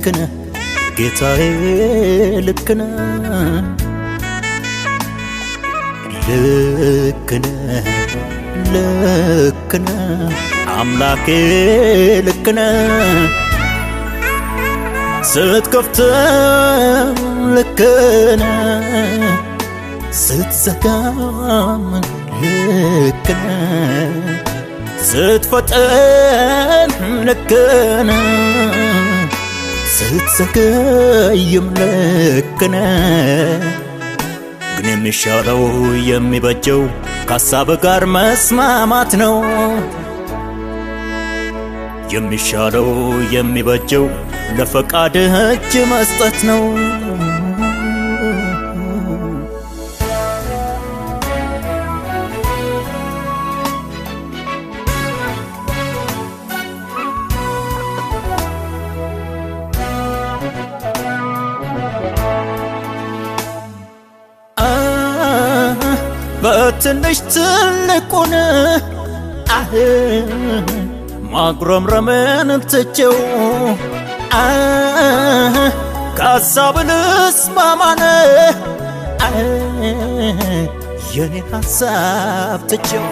ልክነህ ጌታዬ ልክነህ ልክነህ ልክነህ አምላኬ ልክነህ ስትከፍትም ልክነህ ስትዘጋም ልክነህ ስትፈጥን ልክነህ ስትዘገይም ልክነህ ግን የሚሻለው የሚበጀው ከሐሳብ ጋር መስማማት ነው የሚሻለው የሚበጀው ለፈቃድህ እጅ መስጠት ነው በትንሽ ትልቁን ማጉረምረምን ትቼው ከሐሳብ ልስማማን የኔን ሐሳብ ትቼው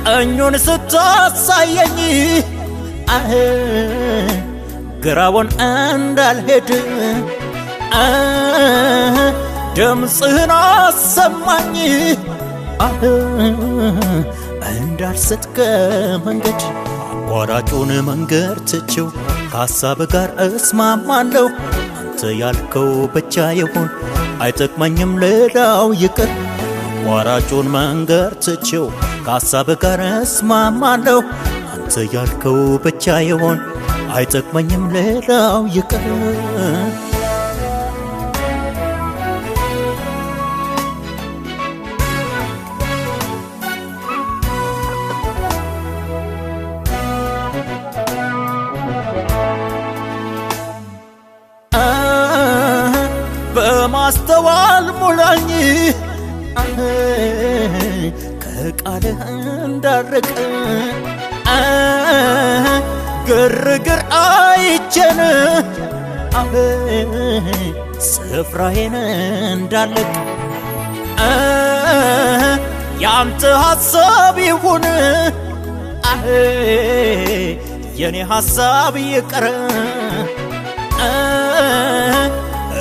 ቀኙን ስታሳየኝ ግራውን እንዳልሄድ ድምፅህን አሰማኝ እንዳልሰጥ ከመንገድ አቋራጩን መንገድ ትቼው ከሐሳብ ጋር እስማማለሁ አንተ ያልከው ብቻ ይሁን አይጠቅመኝም ሌላው ይቅር አቋራጩን መንገድ ትቼው ከሐሳብ ጋር እስማማለሁ አንተ ያልከው ብቻ ይሁን አይጠቅመኝም ሌላው ይቅር በማስተዋል ሙላኝ ከቃልህ እንዳርቅ ግርግር አይቼን ስፍራዬን እንዳልቅ ያንተ ሐሳብ ይሁን የኔ ሐሳብ ይቅር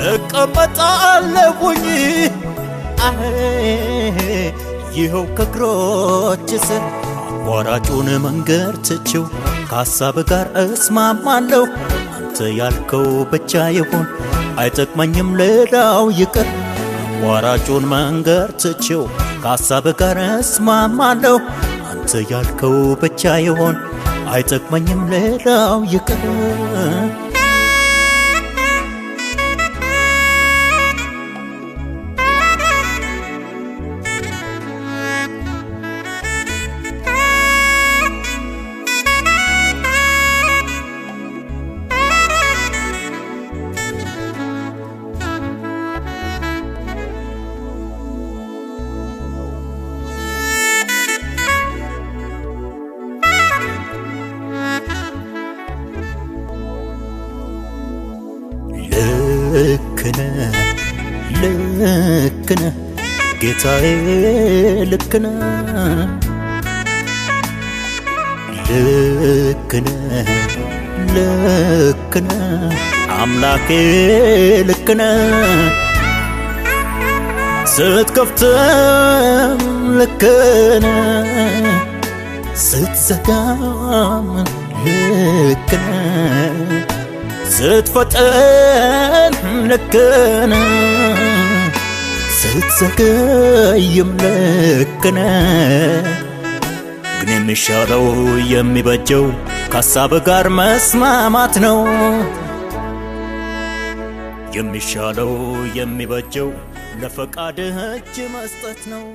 እቀመጣለሁኝ ይኸው ከእግሮች ስር አቋራጩን መንገድ ትቼው ከሐሳብ ጋር እስማማለሁ አንተ ያልከው ብቻ ይሁን አይጠቅመኝም ሌላው ይቅር አቋራጩን መንገድ ትቼው ከሐሳብ ጋር እስማማለሁ አንተ ያልከው ብቻ ይሁን አይጠቅመኝም ሌላው ይቅር ልክነህ ልክነህ ጌታዬ ልክነህ ልክነህ ልክነህ አምላኬ ልክነህ ስትከፍትም ልክነህ ስትዘጋም ልክነህ ስትፈጥን ልክነህ ስትዘገይም ልክነህ ግን የሚሻለው የሚበጀው ከሐሳብ ጋር መስማማት ነው የሚሻለው የሚበጀው ለፈቃድህ እጅ መስጠት ነው